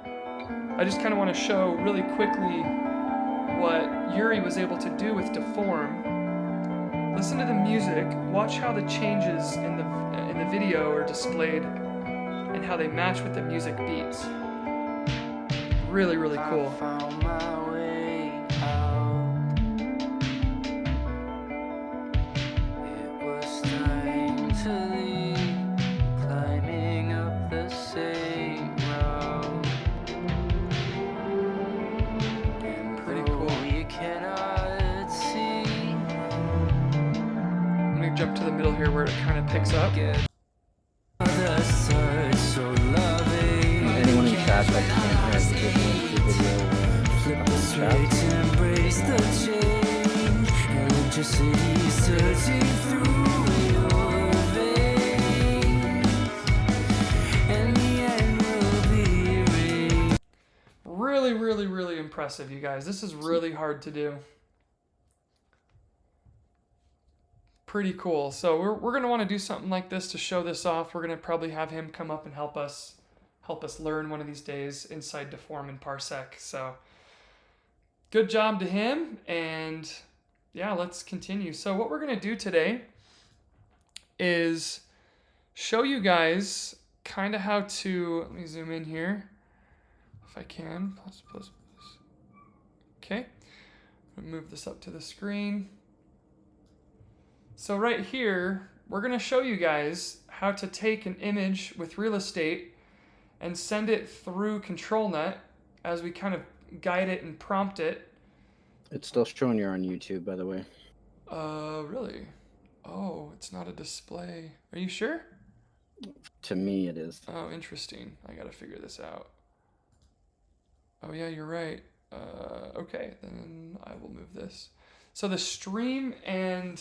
I just kind of want to show really quickly what Yuri was able to do with Deform. Listen to the music, watch how the changes in the video are displayed and how they match with the music beats. Really, really cool. Jump to the middle here where it kind of picks up. Anyone in chat that can't hear the Really, really, really impressive, you guys. This is really hard to do. Pretty cool. So we're going to want to do something like this to show this off. We're going to probably have him come up and help us learn one of these days inside Deform and Parsec. So good job to him. And yeah, let's continue. So what we're going to do today is show you guys kind of how to, let me zoom in here if I can. Plus. Okay. I'm going to move this up to the screen. So right here, we're going to show you guys how to take an image with real estate and send it through ControlNet as we kind of guide it and prompt it. It's still showing you're on YouTube, by the way. Really? Oh, it's not a display. Are you sure? To me, it is. Oh, interesting. I got to figure this out. Oh, yeah, you're right. Okay, then I will move this. So the stream and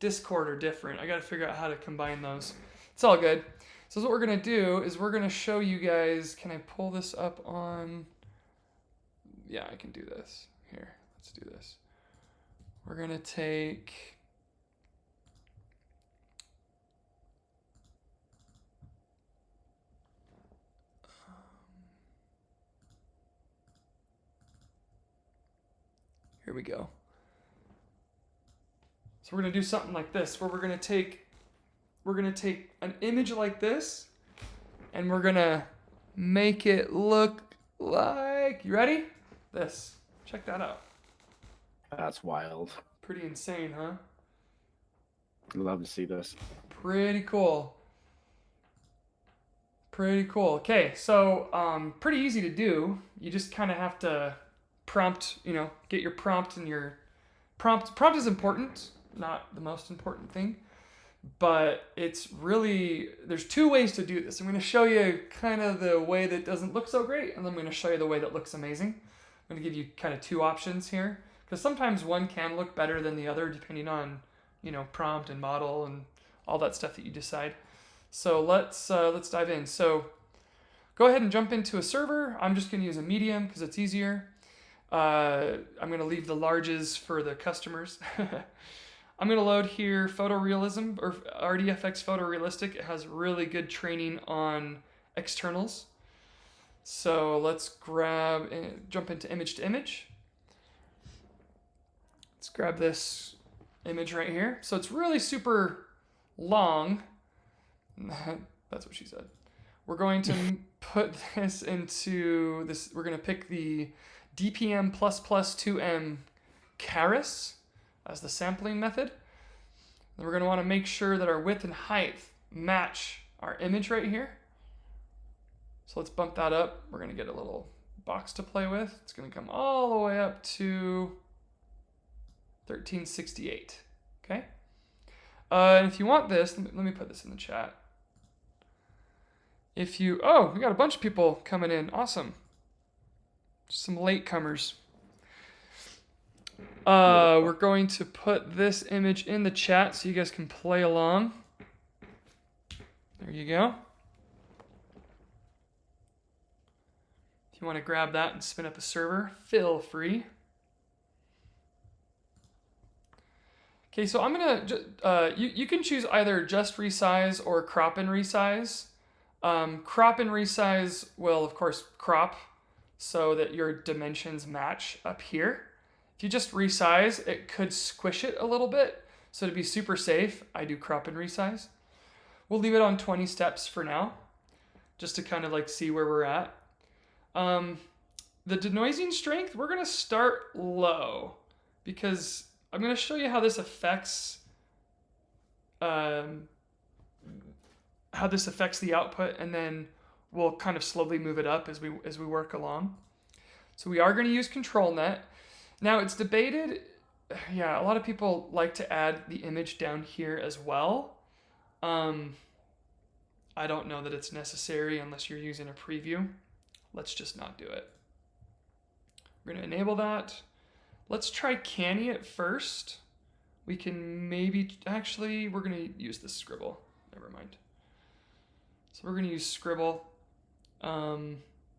Discord are different. I got to figure out how to combine those. It's all good. So what we're going to do is we're going to show you guys, can I pull this up on, yeah, I can do this. Here, let's do this. We're going to take, here we go. So we're going to do something like this, where we're going to take an image like this, and we're going to make it look like, you ready? This. Check that out. That's wild. Pretty insane, huh? I'd love to see this. Pretty cool. Pretty cool. Okay, so pretty easy to do. You just kind of have to prompt, get your prompt and your prompt. Prompt is important. Not the most important thing, but it's really, there's two ways to do this. I'm going to show you kind of the way that doesn't look so great, and then I'm going to show you the way that looks amazing. I'm going to give you kind of two options here, because sometimes one can look better than the other depending on, prompt and model and all that stuff that you decide. So let's dive in. So go ahead and jump into a server. I'm just going to use a medium because it's easier. I'm going to leave the larges for the customers. I'm going to load here photorealism or RDFX photorealistic. It has really good training on externals. So let's grab and jump into image to image. Let's grab this image right here. So it's really super long. That's what she said. We're going to put this into this. We're going to pick the DPM++ 2M Keras as the sampling method. Then we're going to want to make sure that our width and height match our image right here. So let's bump that up. We're going to get a little box to play with. It's going to come all the way up to 1368. Okay. And if you want this, let me put this in the chat. We got a bunch of people coming in. Awesome. Some latecomers. We're going to put this image in the chat so you guys can play along. There you go. If you want to grab that and spin up a server, feel free. Okay, so I'm gonna you can choose either just resize or crop and resize. Crop and resize will, of course, crop so that your dimensions match up here. If you just resize, it could squish it a little bit. So to be super safe, I do crop and resize. We'll leave it on 20 steps for now, just to kind of like see where we're at. The denoising strength, we're going to start low because I'm going to show you how this affects the output, and then we'll kind of slowly move it up as we work along. So we are going to use ControlNet. Now it's debated, yeah, a lot of people like to add the image down here as well. I don't know that it's necessary unless you're using a preview. Let's just not do it. We're going to enable that. Let's try canny it first. We can maybe, actually, we're going to use this scribble. Never mind. So we're going to use scribble.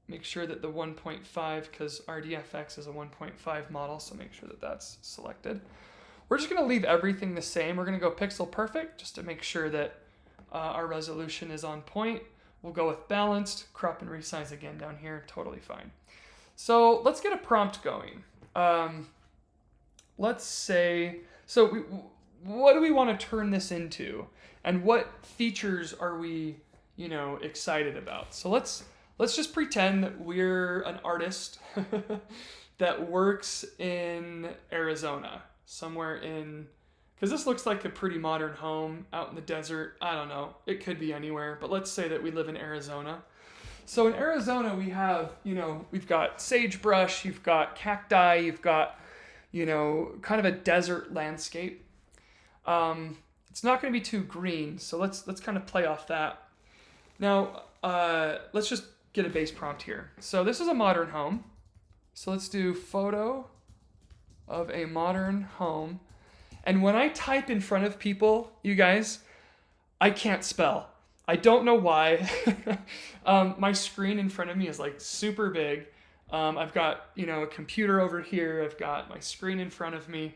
Make sure that the 1.5, because RDFX is a 1.5 model, so make sure that that's selected. We're just going to leave everything the same. We're going to go pixel perfect just to make sure that our resolution is on point. We'll go with balanced, crop and resize again down here, totally fine. So let's get a prompt going. Let's say, what do we want to turn this into? And what features are we, excited about? So let's just pretend that we're an artist that works in Arizona, somewhere in, because this looks like a pretty modern home out in the desert. I don't know. It could be anywhere, but let's say that we live in Arizona. So in Arizona, we have, we've got sagebrush, you've got cacti, you've got, kind of a desert landscape. It's not going to be too green, so let's kind of play off that. Now, let's just get a base prompt here. So this is a modern home. So let's do photo of a modern home. And when I type in front of people, you guys, I can't spell. I don't know why. My screen in front of me is like super big. I've got, a computer over here. I've got my screen in front of me.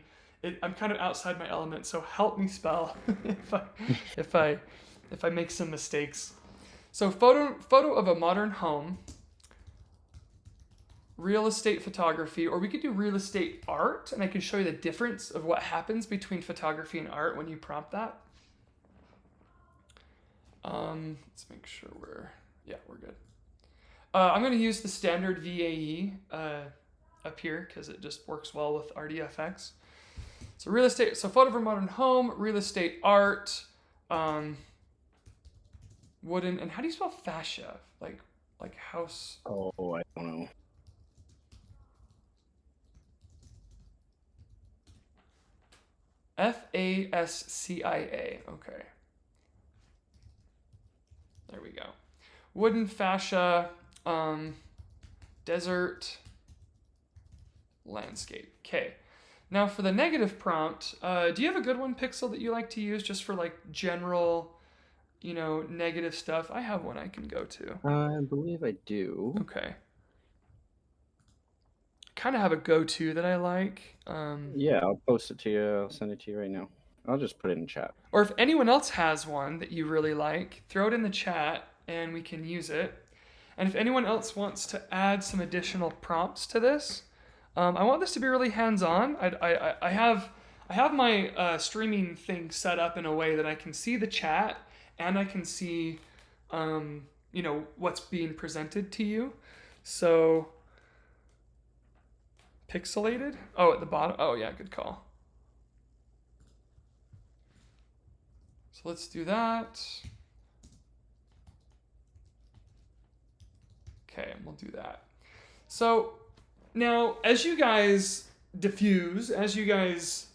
I'm kind of outside my element, so help me spell if I make some mistakes. So photo of a modern home, real estate photography, or we could do real estate art, and I can show you the difference of what happens between photography and art when you prompt that. Let's make sure we're good. I'm going to use the standard VAE up here because it just works well with RDFX. So real estate, so photo of a modern home, real estate art, wooden, and how do you spell fascia? Like house? Oh, I don't know. Fascia. Okay. There we go. Wooden fascia, desert, landscape. Okay. Now for the negative prompt, do you have a good one, Pixel, that you like to use just for like general, negative stuff? I have one I can go to. I believe I do. Okay. Kind of have a go-to that I like. Yeah, I'll post it to you. I'll send it to you right now. I'll just put it in chat. Or if anyone else has one that you really like, throw it in the chat and we can use it. And if anyone else wants to add some additional prompts to this, I want this to be really hands-on. I have my streaming thing set up in a way that I can see the chat and I can see, what's being presented to you. So, pixelated? Oh, at the bottom. Oh, yeah, good call. So let's do that. Okay, we'll do that. So now, as you guys diffuse, as you guys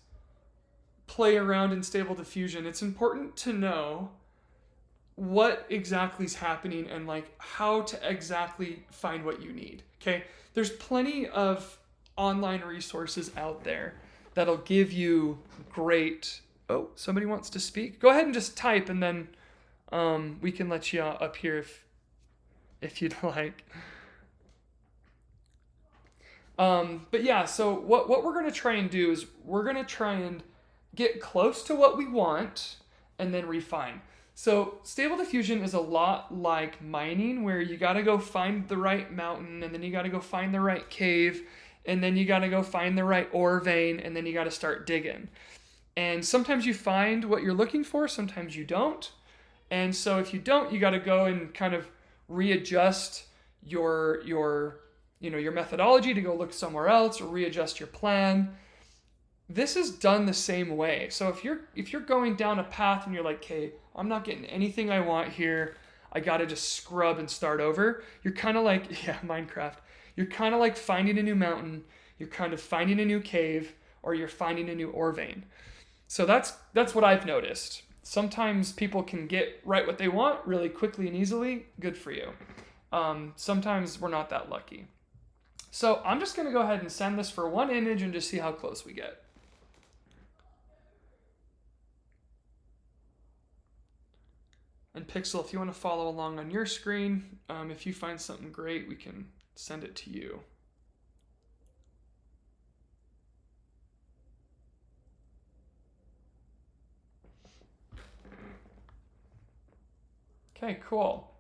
play around in Stable Diffusion, it's important to know what exactly is happening and like how to exactly find what you need. Okay, there's plenty of online resources out there that'll give you great. Oh, somebody wants to speak. Go ahead and just type, and then we can let you up here if you'd like. But yeah, so what we're going to try and do is we're going to try and get close to what we want and then refine. So Stable Diffusion is a lot like mining, where you got to go find the right mountain, and then you got to go find the right cave, and then you got to go find the right ore vein, and then you got to start digging. And sometimes you find what you're looking for, sometimes you don't. And so if you don't, you got to go and kind of readjust your methodology to go look somewhere else, or readjust your plan. This is done the same way. So if you're going down a path and you're like, "Okay, I'm not getting anything I want here. I got to just scrub and start over." You're kind of like, yeah, Minecraft. You're kind of like finding a new mountain, you're kind of finding a new cave, or you're finding a new ore vein. So that's what I've noticed. Sometimes people can get right what they want really quickly and easily. Good for you. Sometimes we're not that lucky. So I'm just going to go ahead and send this for one image and just see how close we get. And Pixel, if you want to follow along on your screen, if you find something great, we can send it to you. Okay, cool.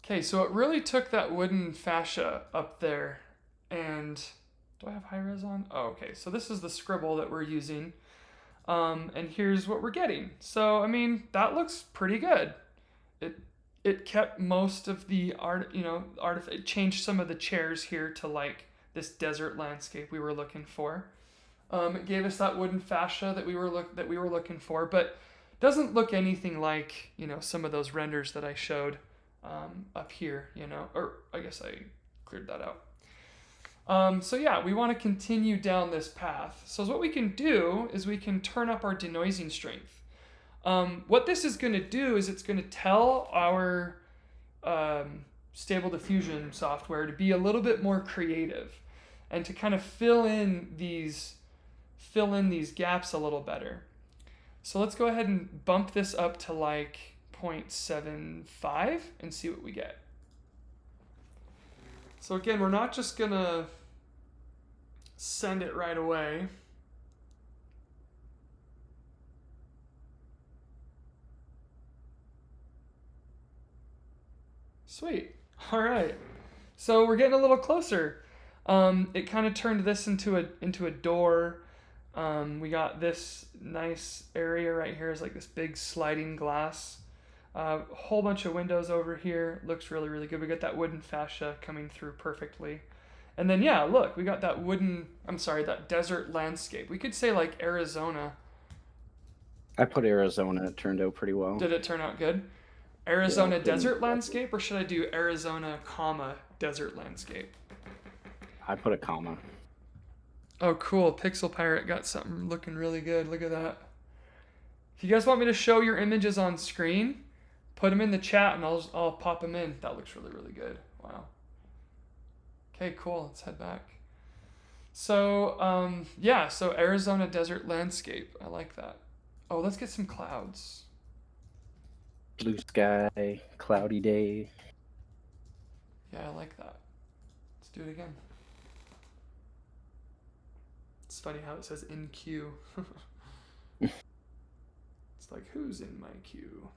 Okay, so it really took that wooden fascia up there, and do I have high res on? Oh, okay, so this is the scribble that we're using, and here's what we're getting. So, I mean, that looks pretty good. It kept most of the art, it changed some of the chairs here to like this desert landscape we were looking for. It gave us that wooden fascia that we were looking for, but doesn't look anything like some of those renders that I showed up here. Or I guess I cleared that out. So yeah, we want to continue down this path. So what we can do is we can turn up our denoising strength. What this is going to do is it's going to tell our Stable Diffusion software to be a little bit more creative and to kind of fill in these gaps a little better. So let's go ahead and bump this up to like 0.75 and see what we get. So again, we're not just gonna send it right away. Sweet. All right. So we're getting a little closer. It kind of turned this into a door. We got this nice area right here is like this big sliding glass. A whole bunch of windows over here. Looks really, really good. We got that wooden fascia coming through perfectly. And then yeah, look, we got that desert landscape. We could say like Arizona. I put Arizona. It turned out pretty well. Did it turn out good? Arizona desert landscape, or should I do Arizona, desert landscape? I put a comma. Oh, cool. Pixel Pirate got something looking really good. Look at that. If you guys want me to show your images on screen, put them in the chat and I'll pop them in. That looks really, really good. Wow. Okay, cool. Let's head back. So, yeah, so Arizona desert landscape. I like that. Oh, let's get some clouds. Blue sky, cloudy day. Yeah, I like that. Let's do it again. It's funny how it says in queue. It's like, who's in my queue?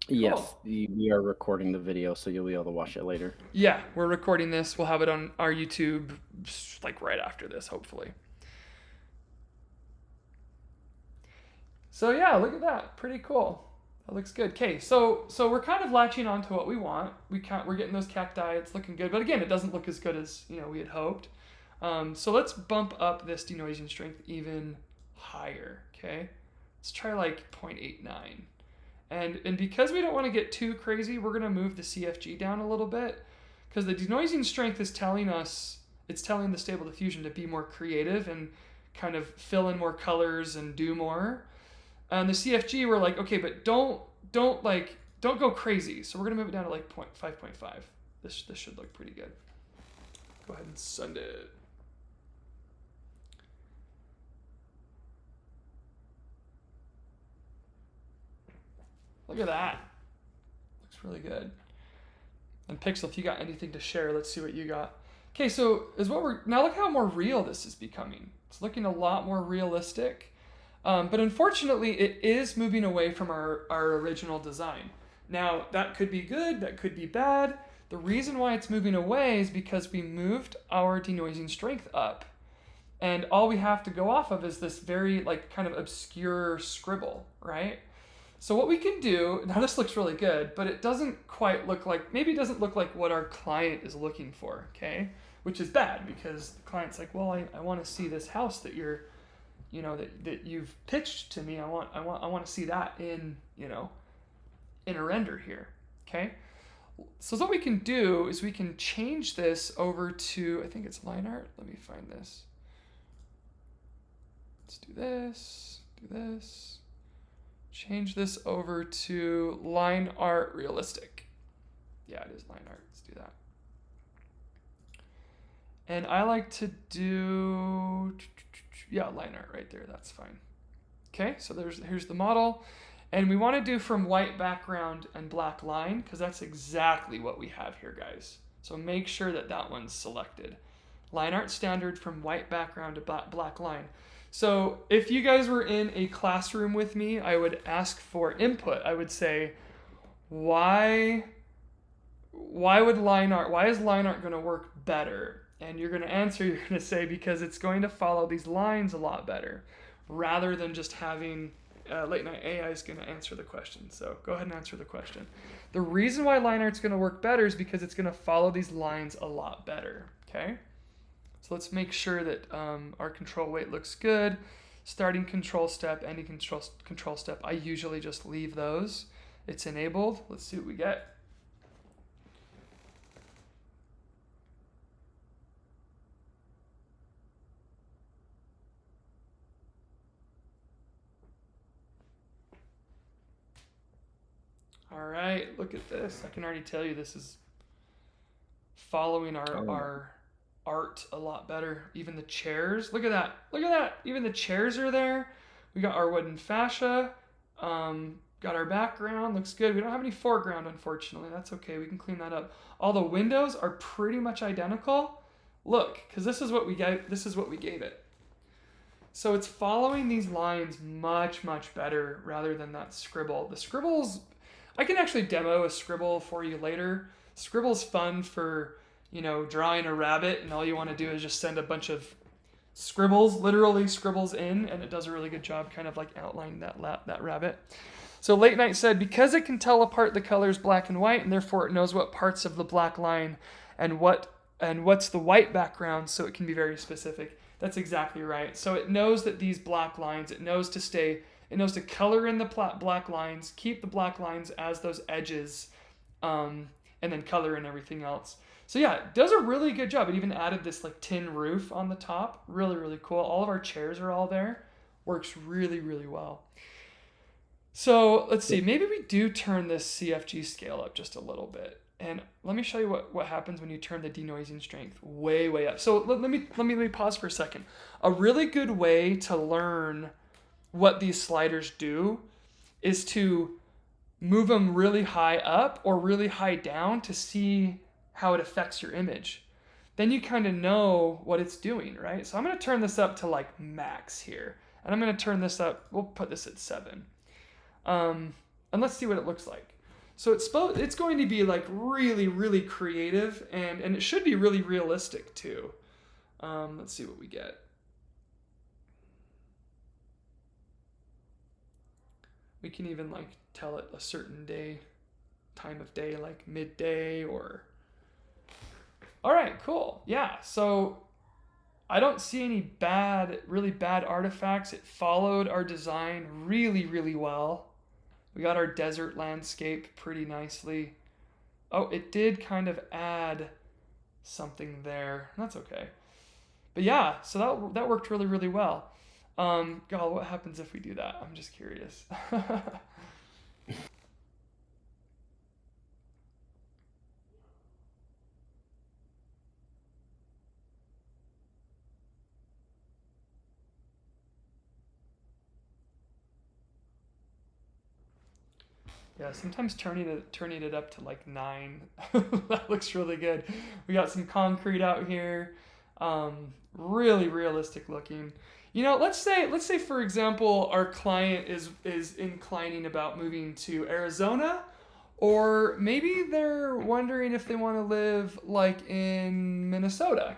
Cool. Yes, we are recording the video, so you'll be able to watch it later. Yeah, we're recording this. We'll have it on our YouTube like right after this, hopefully. So yeah, look at that. Pretty cool. That looks good. Okay, so we're kind of latching on to what we want. We're getting those cacti. It's looking good, but again, it doesn't look as good as we had hoped. So let's bump up this denoising strength even higher. Okay, let's try like 0.89. And because we don't want to get too crazy, we're gonna move the CFG down a little bit, because the denoising strength is telling the Stable Diffusion to be more creative and kind of fill in more colors and do more. And the CFG, we're like, okay, but don't go crazy. So we're gonna move it down to like 5.5. This should look pretty good. Go ahead and send it. Look at that. Looks really good. And Pixel, if you got anything to share, let's see what you got. Okay, so is what we're now look how more real this is becoming. It's looking a lot more realistic. But unfortunately, it is moving away from our original design. Now, that could be good, that could be bad. The reason why it's moving away is because we moved our denoising strength up. And all we have to go off of is this very like kind of obscure scribble, right? So what we can do, now this looks really good, but it doesn't quite look like, maybe it doesn't look like what our client is looking for, okay? Which is bad because the client's like, well, I want to see this house that you're, that you've pitched to me. I want to see that in, in a render here, okay? So what we can do is we can change this over to, I think it's LineArt. Let me find this. Let's do this, change this over to LineArt Realistic. Yeah, it is LineArt. Let's do that. And I like to do, yeah, LineArt right there. That's fine. Okay, so here's the model. And we want to do from white background and black line because that's exactly what we have here, guys. So make sure that that one's selected. LineArt standard from white background to black line. So if you guys were in a classroom with me, I would ask for input. I would say, why is LineArt going to work better? And you're going to answer, you're going to say, because it's going to follow these lines a lot better, rather than just having Late Night AI is going to answer the question. So go ahead and answer the question. The reason why LineArt's going to work better is because it's going to follow these lines a lot better, okay? So let's make sure that our control weight looks good. Starting control step, ending control step. I usually just leave those. It's enabled. Let's see what we get. All right, look at this. I can already tell you this is following our art a lot better. Even the chairs, look at that. Look at that. Even the chairs are there. We got our wooden fascia. Got our background, looks good. We don't have any foreground, unfortunately. That's okay, we can clean that up. All the windows are pretty much identical. Look, because this is what we gave it. So it's following these lines much, much better rather than that scribble. The scribbles, I can actually demo a scribble for you later. Scribble's fun for, drawing a rabbit, and all you want to do is just send a bunch of scribbles, literally scribbles in, and it does a really good job kind of like outlining that rabbit. So Late Night said, because it can tell apart the colors black and white, and therefore it knows what parts of the black line and what's the white background, so it can be very specific. That's exactly right. So it knows that these black lines, it knows to color in the black lines, keep the black lines as those edges, and then color in everything else. So yeah, it does a really good job. It even added this like tin roof on the top. Really, really cool. All of our chairs are all there. Works really, really well. So let's see, maybe we do turn this CFG scale up just a little bit. And let me show you what happens when you turn the denoising strength way, way up. So let me pause for a second. A really good way to learn what these sliders do is to move them really high up or really high down to see how it affects your image. Then you kind of know what it's doing, right? So I'm going to turn this up to like max here. And I'm going to turn this up, we'll put this at 7. And let's see what it looks like. So it's going to be like really, really creative, and it should be really realistic too. Let's see what we get. We can even like tell it a certain time of day, like midday or... All right, cool. Yeah, so I don't see any really bad artifacts. It followed our design really, really well. We got our desert landscape pretty nicely. Oh, it did kind of add something there. That's okay. But yeah, so that worked really, really well. God, what happens if we do that? I'm just curious. Yeah, sometimes turning it up to like 9. That looks really good. We got some concrete out here. Really realistic looking. You know, let's say for example our client is inclining about moving to Arizona, or maybe they're wondering if they want to live like in Minnesota,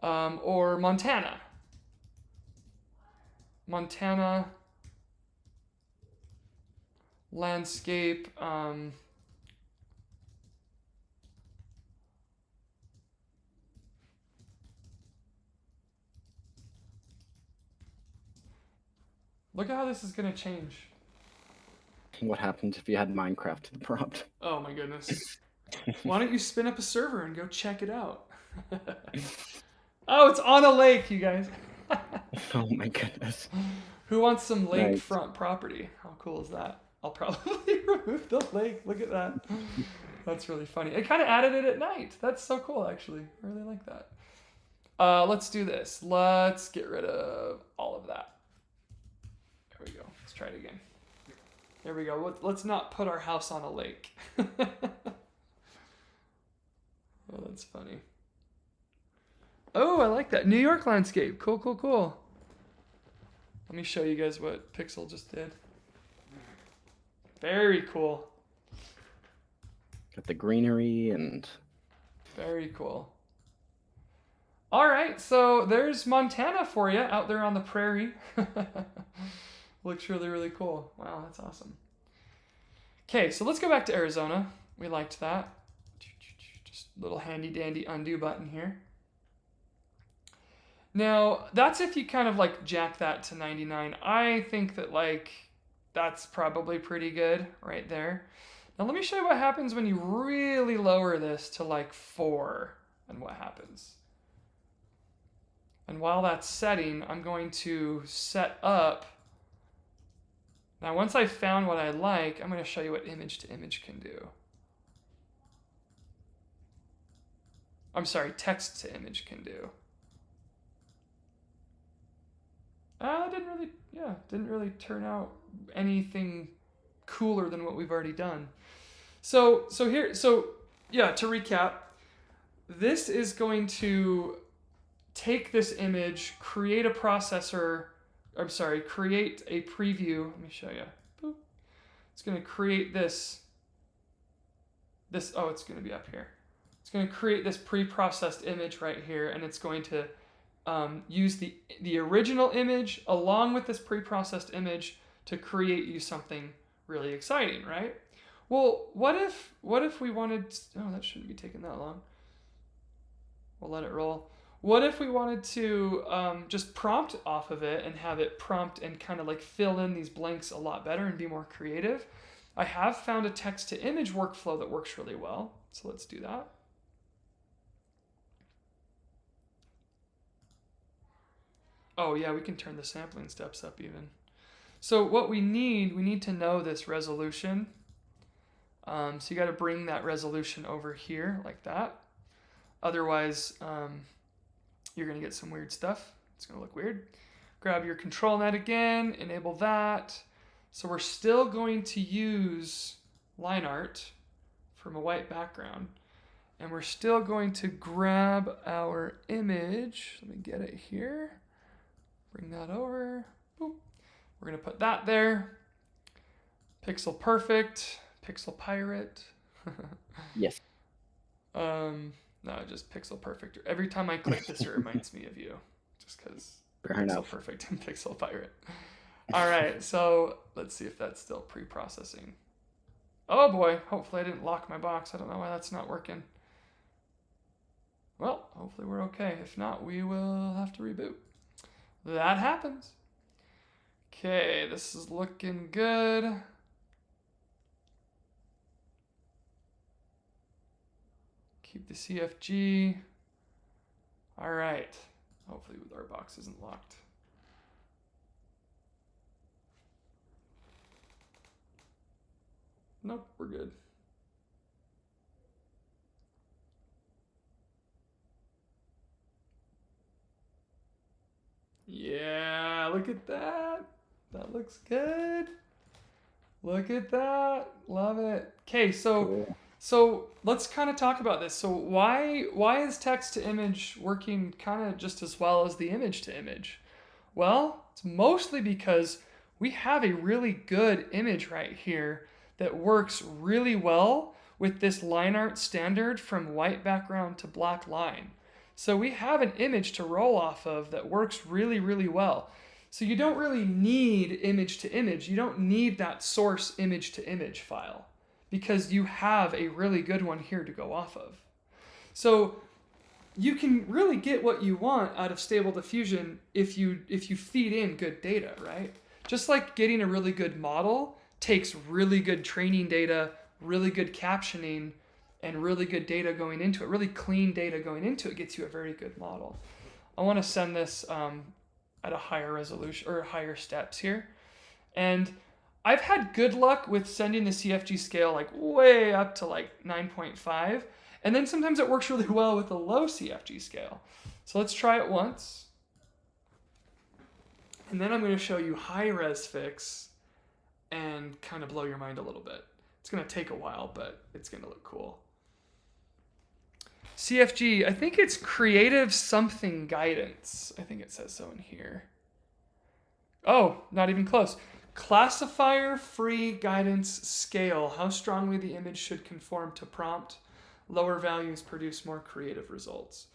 or Montana. Montana landscape. Look at how this is going to change. What happens if you had Minecraft to the prompt? Oh my goodness. Why don't you spin up a server and go check it out? Oh, it's on a lake, you guys. Oh my goodness. Who wants some Nice. lakefront property? How cool is that? I'll probably remove the lake. Look at that. That's really funny. It kind of added it at night. That's so cool, actually. I really like that. Let's do this. Let's get rid of all of that. There we go. Let's try it again. There we go. Let's not put our house on a lake. Oh, that's funny. Oh, I like that. New York landscape. Cool, cool, cool. Let me show you guys what Pixel just did. Very cool. Got the greenery and... Very cool. All right, so there's Montana for you out there on the prairie. Looks really, really cool. Wow, that's awesome. Okay, so let's go back to Arizona. We liked that. Just a little handy dandy undo button here. Now, that's if you kind of like jack that to 99. I think that like that's probably pretty good right there. Now let me show you what happens when you really lower this to like 4 and what happens. And while that's setting, I'm going to set up. Now once I've found what I like, I'm going to show you what image to image can do. I'm sorry, text to image can do. Didn't really turn out anything cooler than what we've already done. So to recap, this is going to take this image, create a processor, create a preview. Let me show you. Boop. It's going to create this, it's going to be up here. It's going to create this pre-processed image right here, and it's going to use the original image along with this pre-processed image to create you something really exciting, right? Well, what if we wanted? Oh, that shouldn't be taking that long. We'll let it roll. What if we wanted to just prompt off of it and have it prompt and kind of like fill in these blanks a lot better and be more creative? I have found a text to image workflow that works really well. So let's do that. Oh yeah, we can turn the sampling steps up even. So what we need to know this resolution. So you got to bring that resolution over here like that. Otherwise, you're going to get some weird stuff. It's going to look weird. Grab your ControlNet again, enable that. So we're still going to use LineArt from a white background. And we're still going to grab our image. Let me get it here. Bring that over. Boop. We're going to put that there. Pixel perfect. Pixel pirate. Yes. No, just pixel perfect. Every time I click this, it reminds me of you. Just because pixel perfect and pixel pirate. All right, so let's see if that's still pre-processing. Oh boy, hopefully I didn't lock my box. I don't know why that's not working. Well, hopefully we're okay. If not, we will have to reboot. That happens. Okay, this is looking good. Keep the CFG. All right. Hopefully our box isn't locked. Nope, we're good. Yeah, look at that. That looks good. Look at that. Love it. Okay, so Cool. so let's kind of talk about this. So why is text to image working kind of just as well as the image to image? Well, it's mostly because we have a really good image right here that works really well with this line art standard from white background to black line. So we have an image to roll off of that works really, really well. So you don't really need image to image. You don't need that source image to image file because you have a really good one here to go off of. So you can really get what you want out of Stable Diffusion if you feed in good data, right? Just like getting a really good model takes really good training data, really good captioning, and really good data going into it, really clean data going into it gets you a very good model. I want to send this at a higher resolution or higher steps here. And I've had good luck with sending the CFG scale like way up to like 9.5. And then sometimes it works really well with a low CFG scale. So let's try it once. And then I'm going to show you high res fix and kind of blow your mind a little bit. It's going to take a while, but it's going to look cool. CFG, I think it's creative something guidance. I think it says so in here. Oh, not even close. Classifier free guidance scale. How strongly the image should conform to prompt. Lower values produce more creative results.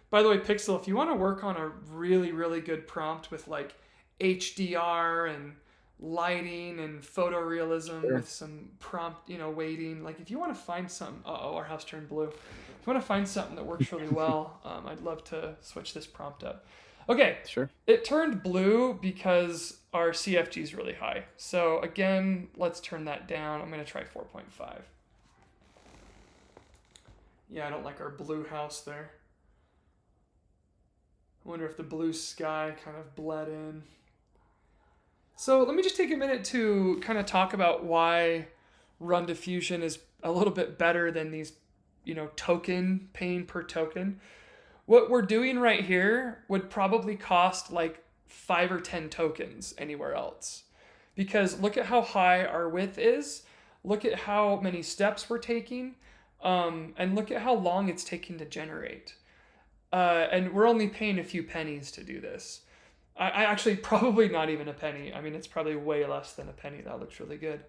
By the way, Pixel, if you want to work on a really, really good prompt with like HDR and lighting and photorealism with some prompt, weighting, like if you want to find something, our house turned blue. If you want to find something that works really well, I'd love to switch this prompt up. Okay, Sure. it turned blue because our CFG is really high. So again, let's turn that down. I'm going to try 4.5. Yeah, I don't like our blue house there. I wonder if the blue sky kind of bled in. So let me just take a minute to kind of talk about why RunDiffusion is a little bit better than these, token, paying per token. What we're doing right here would probably cost like 5 or 10 tokens anywhere else. Because look at how high our width is, look at how many steps we're taking, and look at how long it's taking to generate. And we're only paying a few pennies to do this. I actually probably not even a penny. I mean, it's probably way less than a penny. That looks really good.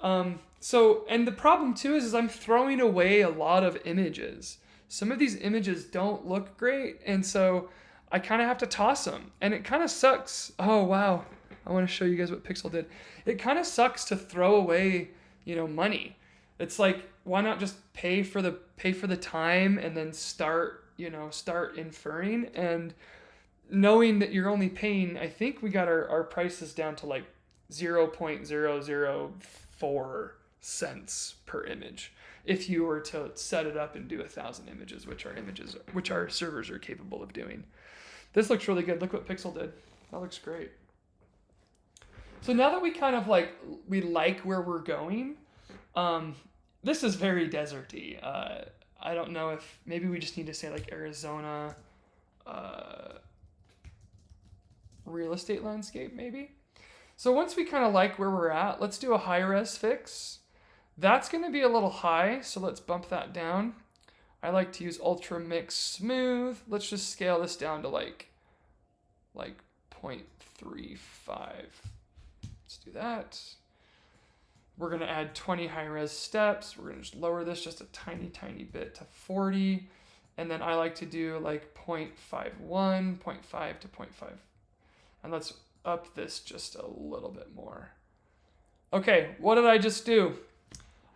And the problem too is I'm throwing away a lot of images. Some of these images don't look great, and so I kind of have to toss them, and it kind of sucks. Oh wow, I want to show you guys what Pixel did. It kind of sucks to throw away, money. It's like, why not just pay for the time and then start inferring, and knowing that you're only paying, I think we got our prices down to like 0.004 cents per image if you were to set it up and do 1,000 images, which our servers are capable of doing. This looks really good. Look what Pixel did. That looks great. So now that we kind of we like where we're going, this is very deserty. I don't know if maybe we just need to say like Arizona real estate landscape maybe. So once we kind of like where we're at, let's do a high res fix. That's going to be a little high, so let's bump that down. I like to use ultra mix smooth. Let's just scale this down to like 0.35. Let's do that. We're going to add 20 high res steps. We're going to just lower this just a tiny, tiny bit to 40. And then I like to do like 0.51, 0.5 to 0.5. And let's up this just a little bit more. Okay, what did I just do?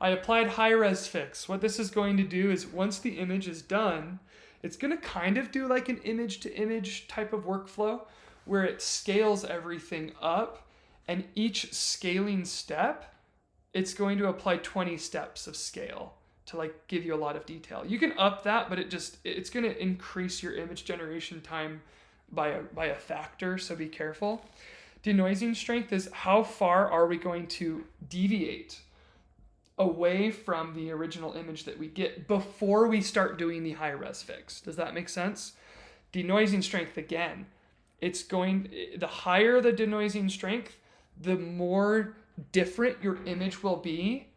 I applied high res fix. What this is going to do is once the image is done, it's going to kind of do like an image to image type of workflow where it scales everything up, and each scaling step, it's going to apply 20 steps of scale to like give you a lot of detail. You can up that, but it's going to increase your image generation time by a factor, so be careful. Denoising strength is how far are we going to deviate away from the original image that we get before we start doing the high res fix. Does that make sense? Denoising strength, again, the higher the denoising strength, the more different your image will be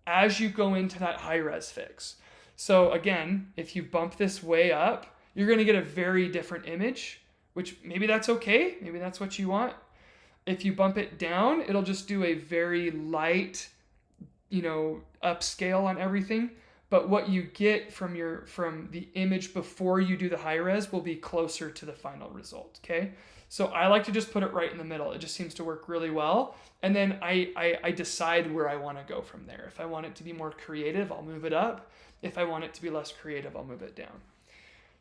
as you go into that high res fix. So again, if you bump this way up, you're going to get a very different image, which maybe that's okay. Maybe that's what you want. If you bump it down, it'll just do a very light, upscale on everything. But what you get from the image before you do the high res will be closer to the final result. Okay. So I like to just put it right in the middle. It just seems to work really well. And then I decide where I want to go from there. If I want it to be more creative, I'll move it up. If I want it to be less creative, I'll move it down.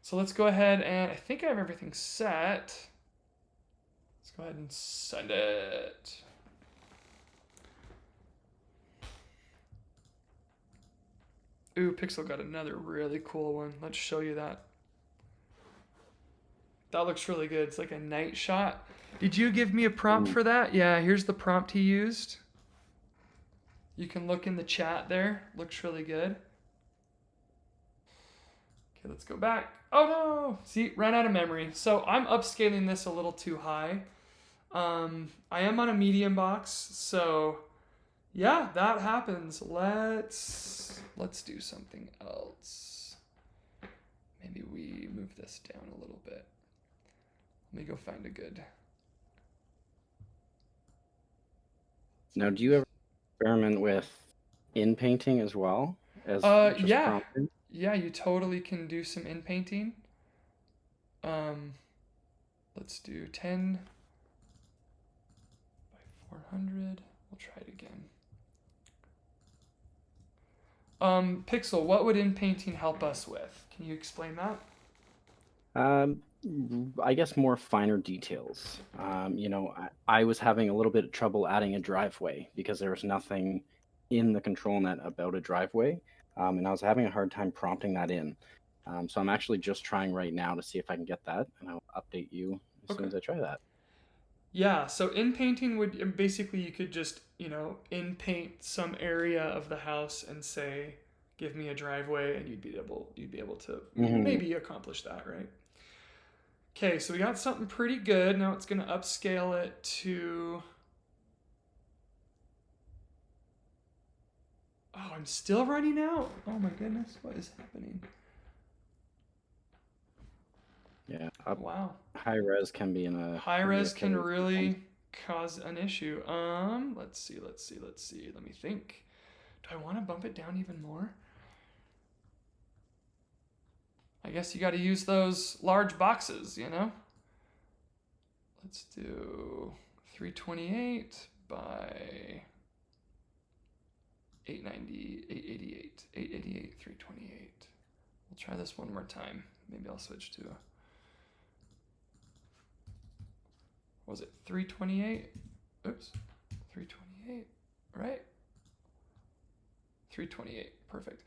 So let's go ahead and I think I have everything set. Let's go ahead and send it. Ooh, Pixel got another really cool one. Let's show you that. That looks really good. It's like a night shot. Did you give me a prompt for that? Yeah, here's the prompt he used. You can look in the chat there. Looks really good. Okay, let's go back. Oh no! See, ran out of memory. So I'm upscaling this a little too high. I am on a medium box, so yeah, that happens. Let's do something else. Maybe we move this down a little bit. Let me go find a good. Now, do you ever experiment with inpainting as well as just Yeah. prompting? Yeah, you totally can do some inpainting. Let's do 10 by 400. We'll try it again. Pixel, what would inpainting help us with? Can you explain that? I guess more finer details. I was having a little bit of trouble adding a driveway because there was nothing in the ControlNet about a driveway, and I was having a hard time prompting that in. So I'm actually just trying right now to see if I can get that, and I'll update you as soon as I try that. Yeah, so inpainting would basically, you could just, inpaint some area of the house and say, give me a driveway, and you'd be able to maybe accomplish that, right? Okay, so we got something pretty good. Now it's going to upscale it to... Oh, I'm still running out? Oh my goodness, what is happening? Yeah. Wow. High res can be in a... High res can really cause an issue. Let's see. Let me think. Do I want to bump it down even more? I guess you got to use those large boxes, Let's do 328 by 890, 888, 888, 328. We'll try this one more time. Maybe I'll switch to, what was it, 328? Oops, 328, right? 328, perfect.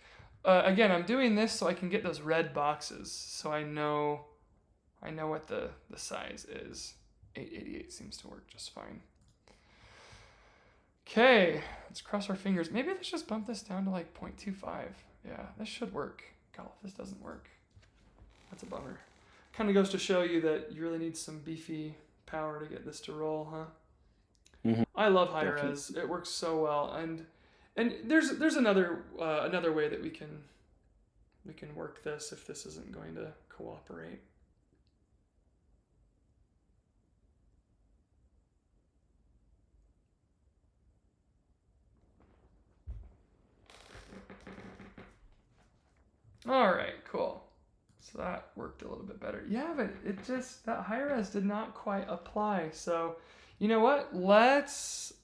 Again, I'm doing this so I can get those red boxes, so I know what the size is. 888 seems to work just fine. Okay, let's cross our fingers. Maybe let's just bump this down to like 0.25. Yeah, this should work. God, if this doesn't work, that's a bummer. Kind of goes to show you that you really need some beefy power to get this to roll, huh? Mm-hmm. I love high res. It works so well, and there's another way that we can work this if this isn't going to cooperate. All right, cool. So that worked a little bit better. Yeah, but that high res did not quite apply. So, you know what? Let's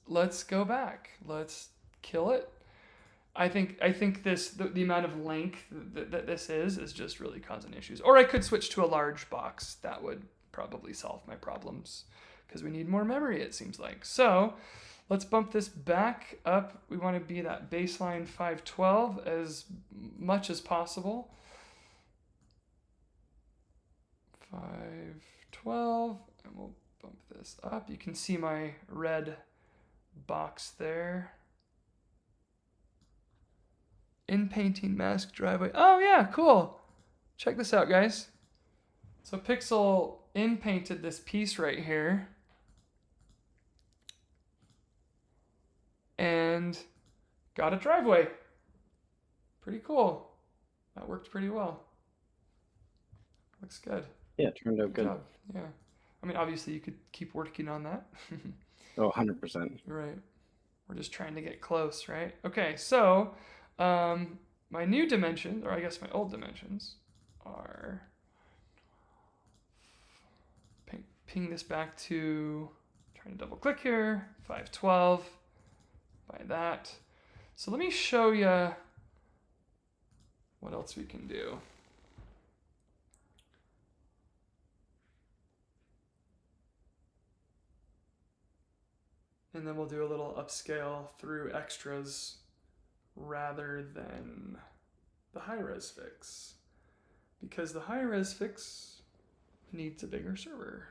go back. Let's kill it. I think the amount of length that this is just really causing issues. Or I could switch to a large box. That would probably solve my problems because we need more memory, it seems like. So let's bump this back up. We want to be that baseline 512 as much as possible. 512, and we'll bump this up. You can see my red box there. Inpainting mask driveway. Oh yeah, cool. Check this out, guys. So Pixel inpainted this piece right here. and got a driveway. Pretty cool. That worked pretty well. Looks good. Yeah, it turned out good. Job. Yeah. I mean, obviously you could keep working on that. Oh, 100%. Right. We're just trying to get close, right? Okay, so my new dimensions, or I guess my old dimensions, are ping this back to, trying to double click here, 512 by that. So let me show you what else we can do. And then we'll do a little upscale through extras rather than the high-res fix, because the high-res fix needs a bigger server,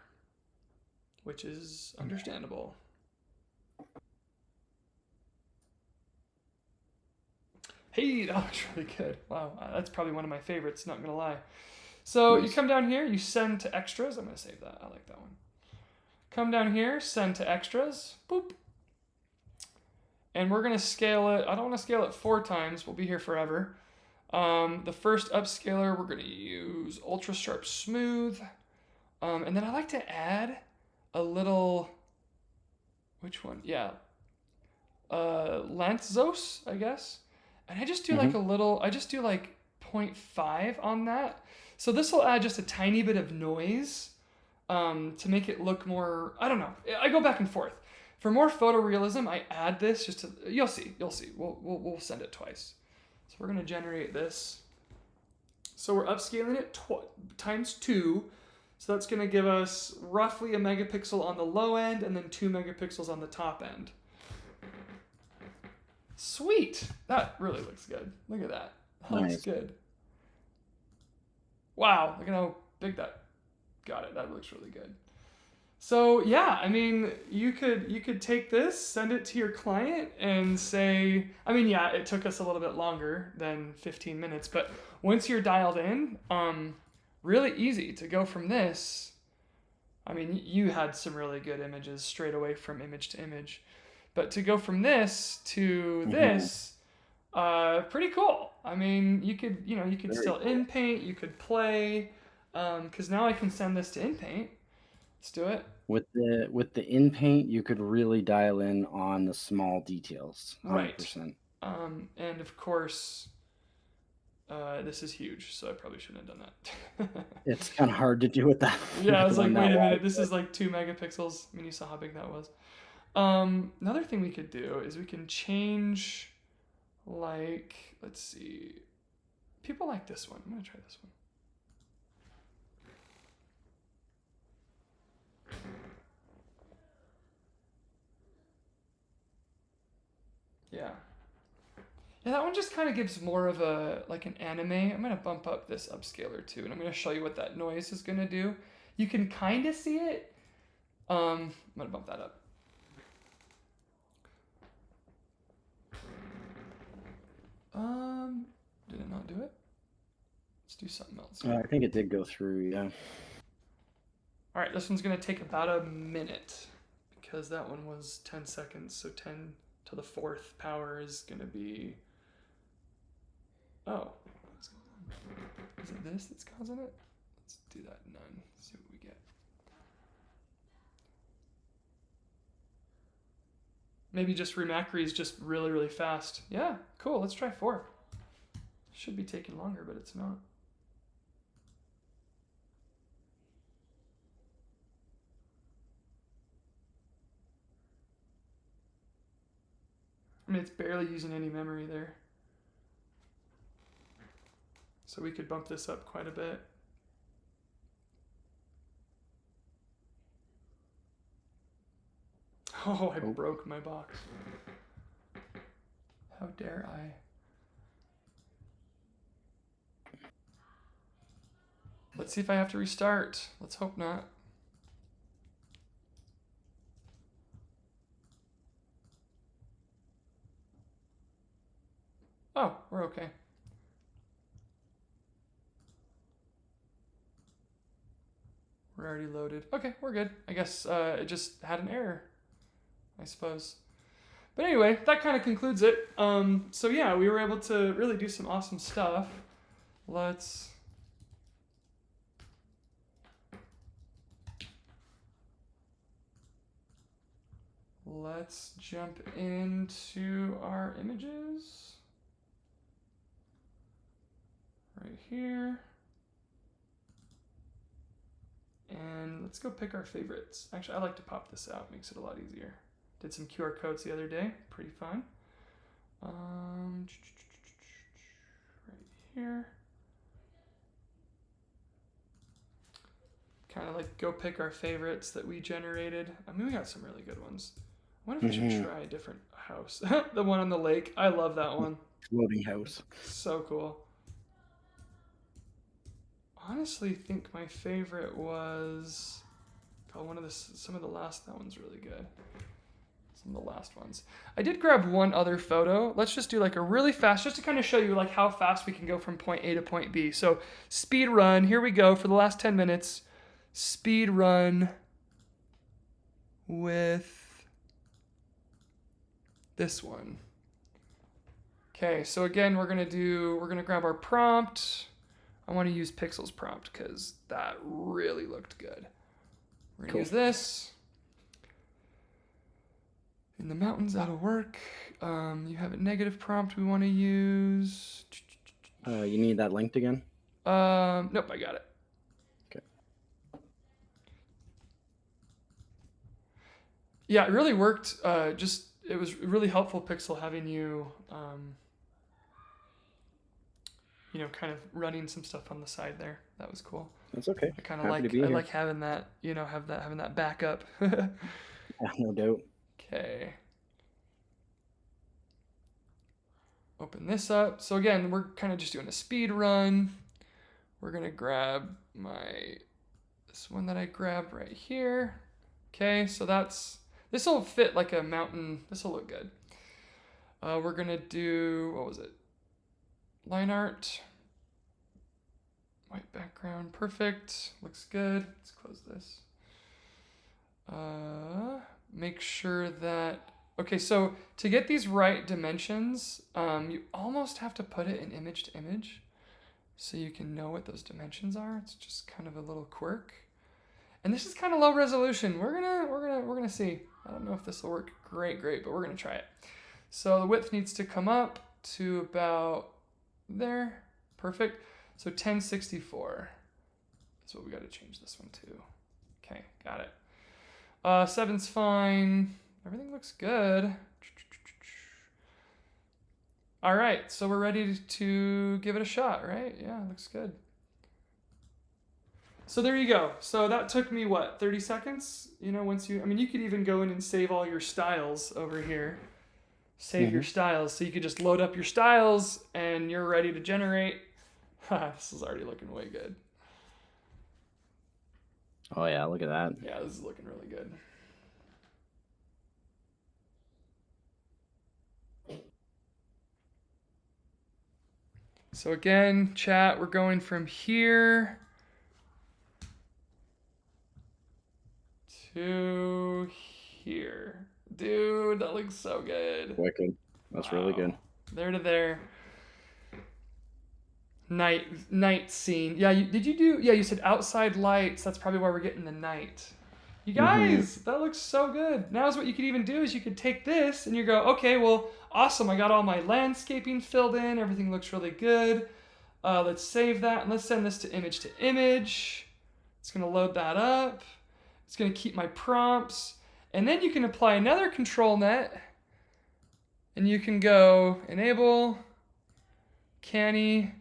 which is understandable. Hey, that looks really good. Wow, that's probably one of my favorites, not gonna lie. So Nice. you come down here, you send to extras. I'm gonna save that, I like that one. Come down here, send to extras, boop. And we're gonna scale it. I don't wanna scale it 4 times, we'll be here forever. The first upscaler, we're gonna use Ultra Sharp Smooth. And then I like to add a little, which one? Yeah. Lantzos, I guess. And I just do like a little, I just do like 0.5 on that. So this will add just a tiny bit of noise to make it look more, I don't know. I go back and forth. For more photorealism, I add this just to, you'll see. We'll send it twice. So we're gonna generate this. So we're upscaling it times 2. So that's gonna give us roughly a megapixel on the low end and then 2 megapixels on the top end. Sweet, that really looks good. Look at that, that Nice. looks good. Wow, look at how big that, got it, that looks really good. So yeah, I mean, you could take this, send it to your client and say, I mean, yeah, it took us a little bit longer than 15 minutes, but once you're dialed in, really easy to go from this. I mean, you had some really good images straight away from image to image, but to go from this to this, pretty cool. I mean, you could Very still cool. inpaint, you could play, because now I can send this to inpaint. Let's do it. With the in paint, you could really dial in on the small details. 100%. Right. And of course, this is huge, so I probably shouldn't have done that. It's kind of hard to do with that. Yeah, I was like, one wait that a minute, wide, this but is like 2 megapixels. I mean, you saw how big that was. Another thing we could do is we can change, like, let's see. People like this one. I'm gonna try this one. Yeah. Yeah, that one just kind of gives more of a, like an anime. I'm gonna bump up this upscaler too, and I'm gonna show you what that noise is gonna do. You can kind of see it. I'm gonna bump that up. Did it not do it? Let's do something else. I think it did go through, yeah. All right, this one's gonna take about a minute because that one was 10 seconds. So 10 to the 4th power is gonna be, oh, what's going on? Is it this that's causing it? Let's do that none, see what we get. Maybe just Remacry is just really, really fast. Yeah, cool, let's try 4. Should be taking longer, but it's not. I mean, it's barely using any memory there. So we could bump this up quite a bit. Oh, I broke my box. How dare I? Let's see if I have to restart. Let's hope not. Oh, we're okay. We're already loaded. Okay, we're good. I guess it just had an error, I suppose. But anyway, that kind of concludes it. So yeah, we were able to really do some awesome stuff. Let's jump into our images right here. And let's go pick our favorites. Actually, I like to pop this out, makes it a lot easier. Did some QR codes the other day, pretty fun. Right here. Kind of like go pick our favorites that we generated. I mean, we got some really good ones. I wonder if we should try a different house. The one on the lake. I love that one. Floating house. So cool. Honestly, think my favorite was some of the last. That one's really good. Some of the last ones. I did grab one other photo. Let's just do like a really fast, just to kind of show you like how fast we can go from point A to point B. So speed run. Here we go for the last 10 minutes. Speed run with this one. Okay, so again, we're gonna grab our prompt. I want to use Pixel's prompt because that really looked good. We're gonna use this. In the mountains, that'll work. You have a negative prompt we want to use. You need that linked again? Nope, I got it. Okay. Yeah, it really worked. It was really helpful, Pixel, having you, kind of running some stuff on the side there. That was cool. That's okay. I kind of like having that, having that backup. Yeah, no doubt. Okay. Open this up. So again, we're kind of just doing a speed run. We're gonna grab this one that I grabbed right here. Okay, so this will fit like a mountain. This will look good. We're gonna do, what was it? Line art. White background, perfect. Looks good. Let's close this. Make sure that, okay, so to get these right dimensions, you almost have to put it in image to image so you can know what those dimensions are. It's just kind of a little quirk. And this is kind of low resolution. We're gonna see. I don't know if this will work great, but we're gonna try it. So the width needs to come up to about there. Perfect. So 1064. That's what we got to change this one to. Okay, got it. 7's fine. Everything looks good. All right, so we're ready to give it a shot, right? Yeah, looks good. So there you go. So that took me, 30 seconds? You could even go in and save all your styles over here. Save your styles. So you could just load up your styles and you're ready to generate. This is already looking way good. Oh yeah, look at that. Yeah, this is looking really good. So again, chat, we're going from here to here. Dude, that looks so good. Wicked. That's really good. There to there. Night scene. Yeah, you said outside lights. That's probably why we're getting the night. You guys, that looks so good. Now is what you could even do is you could take this and you go, okay, well, awesome. I got all my landscaping filled in. Everything looks really good. Let's save that and let's send this to image. It's going to load that up. It's going to keep my prompts. And then you can apply another ControlNet and you can go enable, canny,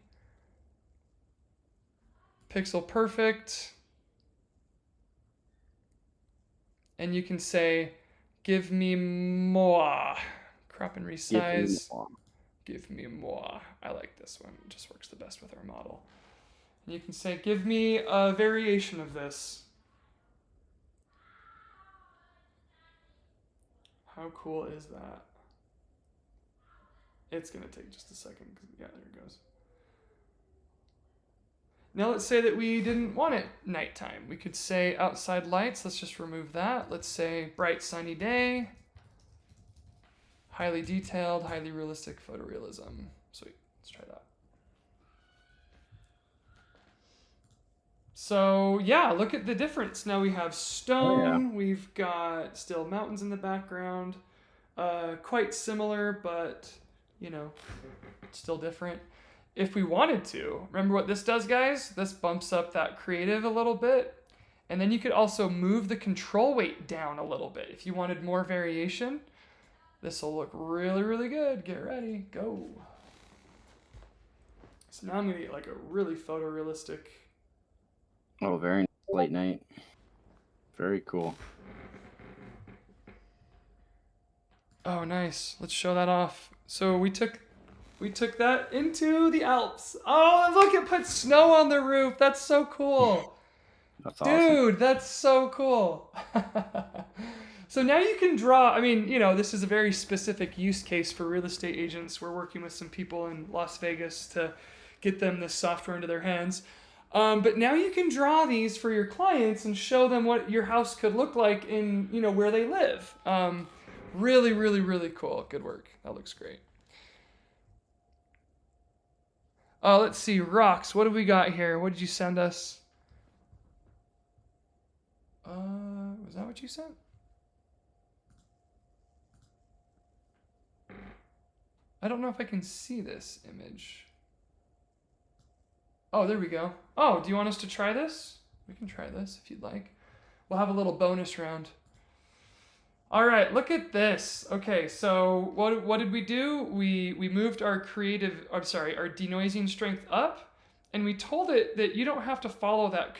pixel perfect. And you can say, give me more. Crop and resize. Give me more. I like this one. It just works the best with our model. And you can say, give me a variation of this. How cool is that? It's going to take just a second. Yeah, there it goes. Now let's say that we didn't want it nighttime. We could say outside lights. Let's just remove that. Let's say bright sunny day. Highly detailed, highly realistic photorealism. Sweet, let's try that. So yeah, look at the difference. Now we have stone, we've got still mountains in the background. Quite similar, but you know, still different. If we wanted to, remember what this does, guys? This bumps up that creative a little bit. And then you could also move the control weight down a little bit. If you wanted more variation, this will look really, really good. Get ready, go. So now I'm gonna get like a really photorealistic. Oh, very nice late night. Very cool. Oh, nice. Let's show that off. So we took that into the Alps. Oh, look, it put snow on the roof. That's so cool. That's awesome. Dude, that's so cool. So now you can draw, I mean, you know, this is a very specific use case for real estate agents. We're working with some people in Las Vegas to get them this software into their hands. But now you can draw these for your clients and show them what your house could look like in, you know, where they live. Really, really, really cool. Good work. That looks great. Let's see, Rocks, what have we got here? What did you send us? Was that what you sent? I don't know if I can see this image. Oh, there we go. Oh, do you want us to try this? We can try this if you'd like. We'll have a little bonus round. All right, look at this. Okay, so what did we do? We moved our our denoising strength up, and we told it that you don't have to follow that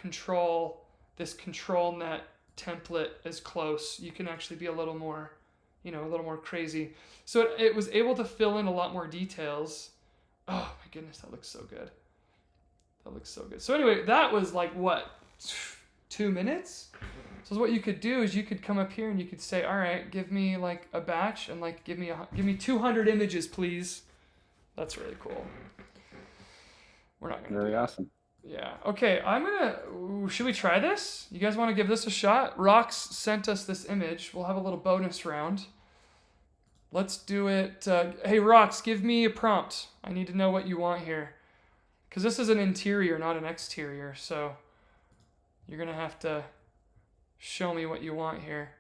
this ControlNet template as close. You can actually be a little more, you know, a little more crazy. So it was able to fill in a lot more details. Oh my goodness, that looks so good. That looks so good. So anyway, that was like what, 2 minutes? So what you could do is you could come up here and you could say, all right, give me like a batch and like give me 200 images, please. That's really cool. We're not gonna. Very awesome. Yeah. Okay. Should we try this? You guys want to give this a shot? Rox sent us this image. We'll have a little bonus round. Let's do it. Hey, Rox, give me a prompt. I need to know what you want here. Because this is an interior, not an exterior. So you're going to have to show me what you want here.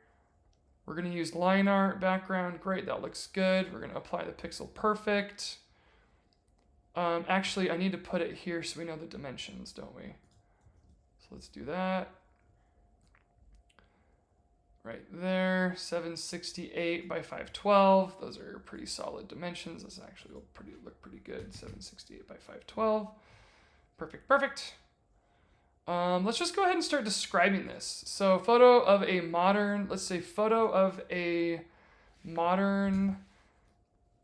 We're going to use LineArt background. Great. That looks good. We're going to apply the pixel perfect. Actually, I need to put it here so we know the dimensions, don't we? So let's do that. Right there, 768 by 512. Those are pretty solid dimensions. This actually will look pretty good. 768 by 512. Perfect, perfect. Let's just go ahead and start describing this. So photo of a modern, let's say photo of a modern,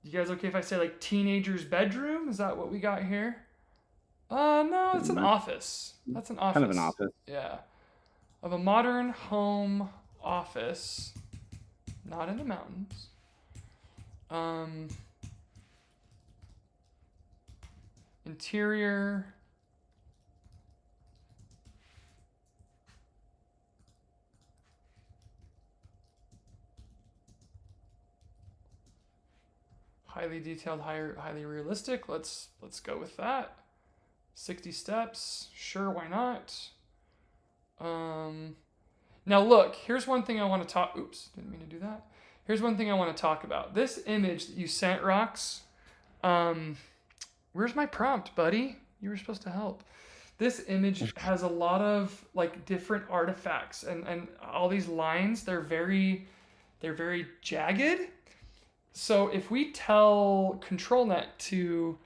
you guys okay if I say like teenager's bedroom? Is that what we got here? No, it's an office. That's an office. Kind of an office. Yeah. Of a modern home office, not in the mountains. Interior. Highly detailed, highly realistic. Let's go with that. 60 steps. Sure, why not? Now look, here's one thing I want to talk. Oops, didn't mean to do that. Here's one thing I want to talk about. This image that you sent, Rox. Where's my prompt, buddy? You were supposed to help. This image has a lot of like different artifacts and all these lines. They're very jagged. So if we tell ControlNet to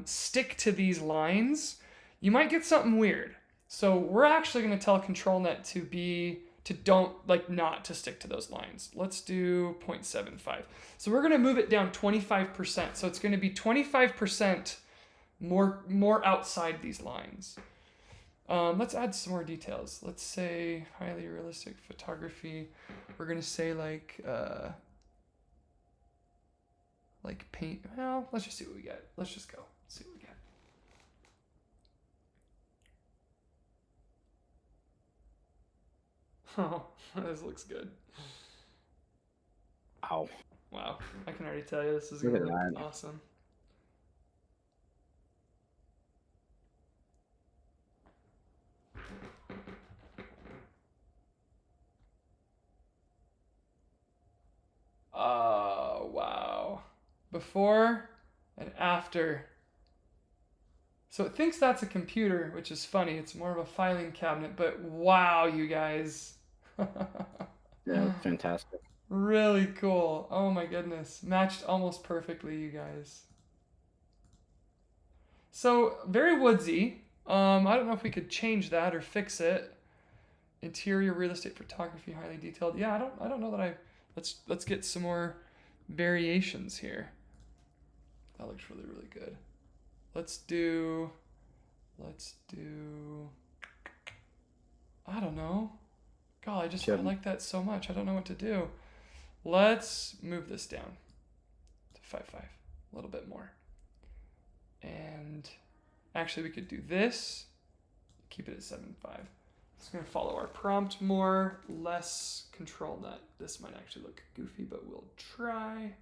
stick to these lines, you might get something weird. So we're actually going to tell ControlNet not to stick to those lines. Let's do 0.75. So we're going to move it down 25%. So it's going to be 25% more outside these lines. Let's add some more details. Let's say highly realistic photography. We're going to say like paint. Well, let's just see what we get. Let's just go. See what we get. Oh, this looks good. Wow. Wow, I can already tell you this is Look going at to look that. awesome. Oh, wow. Before and after. So it thinks that's a computer, which is funny. It's more of a filing cabinet, but wow, you guys. Yeah, it's fantastic. Really cool. Oh my goodness. Matched almost perfectly, you guys. So, very woodsy. I don't know if we could change that or fix it. Interior real estate photography, highly detailed. Yeah, I don't know that I let's get some more variations here. That looks really, really good. Let's do I don't know. God, I like that so much. I don't know what to do. Let's move this down to 5.5. A little bit more. And actually we could do this. Keep it at 7.5. It's going to follow our prompt more, less ControlNet. This might actually look goofy, but we'll try.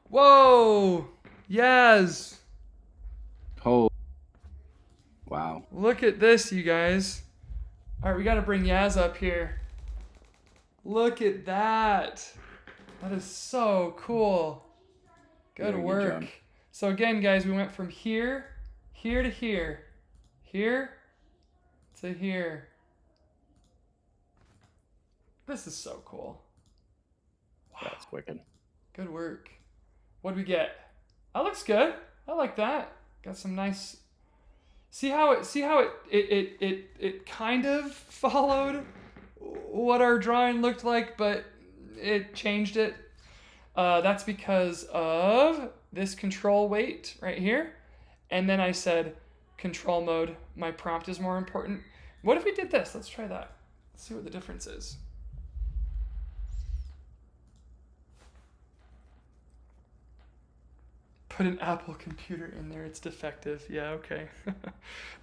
Whoa! Yes! Oh, wow. Look at this, you guys. All right, we got to bring Yaz up here. Look at that. That is so cool. Good Very work. good job. So again, guys, we went from here to here to here. This is so cool. Wow. That's wicked. Good work. What do we get? That looks good. I like that. Got some nice. See how it kind of followed what our drawing looked like, but it changed it. That's because of this control weight right here. And then I said control mode, my prompt is more important. What if we did this? Let's try that. Let's see what the difference is. Put an Apple computer in there, it's defective. Yeah, okay.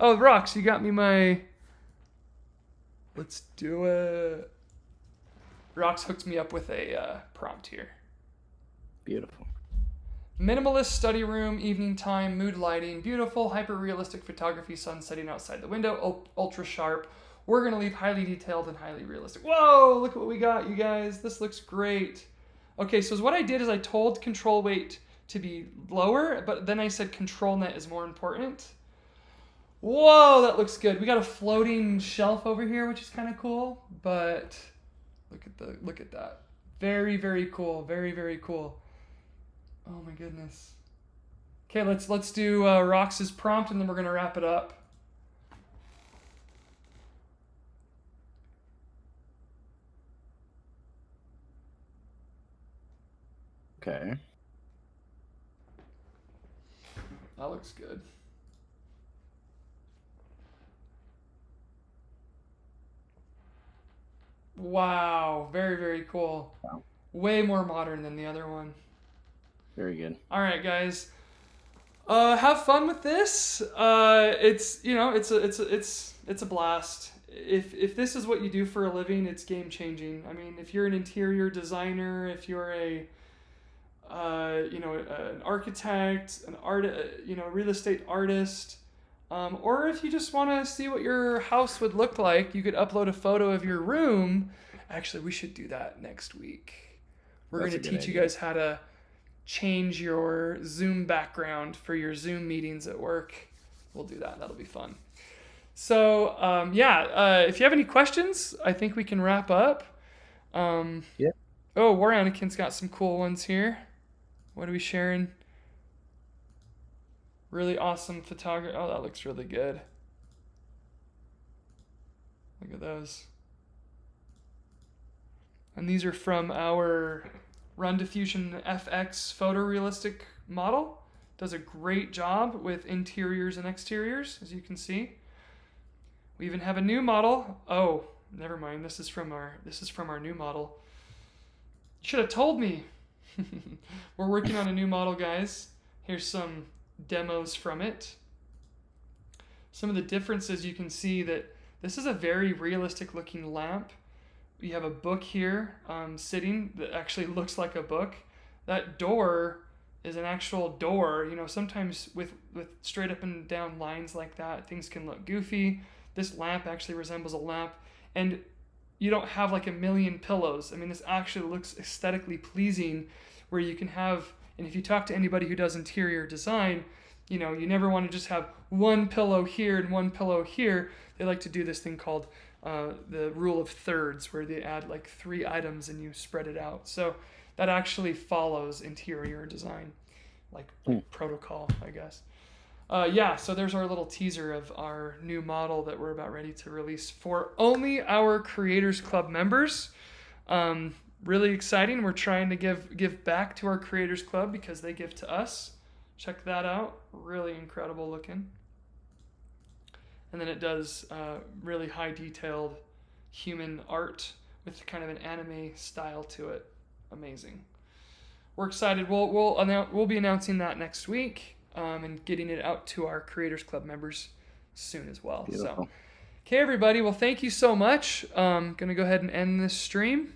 Oh, Rox, you got me my... Let's do it. Rox hooked me up with a prompt here. Beautiful. Minimalist study room, evening time, mood lighting, beautiful, hyper-realistic photography, sun setting outside the window, ultra sharp. We're going to leave highly detailed and highly realistic. Whoa, look what we got, you guys. This looks great. Okay, so what I did is I told control weight to be lower, but then I said ControlNet is more important. Whoa, that looks good. We got a floating shelf over here, which is kind of cool, but look at that. Very, very cool. Very, very cool. Oh my goodness. Okay, let's do Rox's prompt, and then we're gonna wrap it up. Okay. That looks good. Wow, very, very cool. Wow. Way more modern than the other one. Very good. All right, guys. Have fun with this. It's a blast. If this is what you do for a living, it's game changing. I mean, if you're an interior designer, if you're an architect, real estate artist, or if you just want to see what your house would look like, you could upload a photo of your room. Actually, we should do that next week. We're going to teach you guys how to change your Zoom background for your Zoom meetings at work. We'll do that. That'll be fun. So, if you have any questions, I think we can wrap up. Yeah. Oh, War Anakin's got some cool ones here. What are we sharing? Really awesome photography. Oh, that looks really good. Look at those. And these are from our RunDiffusion FX photorealistic model. Does a great job with interiors and exteriors, as you can see. We even have a new model. Oh, never mind. This is from our new model. You should have told me. We're working on a new model, guys. Here's some demos from it. some of the differences, you can see that this is a very realistic looking lamp. You have a book here sitting that actually looks like a book. That door is an actual door. You know, sometimes with straight up and down lines like that, things can look goofy. This lamp actually resembles a lamp, and you don't have like a million pillows. I mean, this actually looks aesthetically pleasing, where you can have, and if you talk to anybody who does interior design, you know, you never want to just have one pillow here and one pillow here. They like to do this thing called the rule of thirds, where they add like 3 items and you spread it out. So that actually follows interior design, like protocol, I guess. Yeah, so there's our little teaser of our new model that we're about ready to release for only our Creators Club members. Really exciting. We're trying to give back to our Creators Club because they give to us. Check that out. Really incredible looking. And then it does really high detailed human art with kind of an anime style to it. Amazing. We're excited. We'll be announcing that next week. And getting it out to our Creators Club members soon as well. Beautiful. So, okay, everybody. Well, thank you so much. Gonna go ahead and end this stream.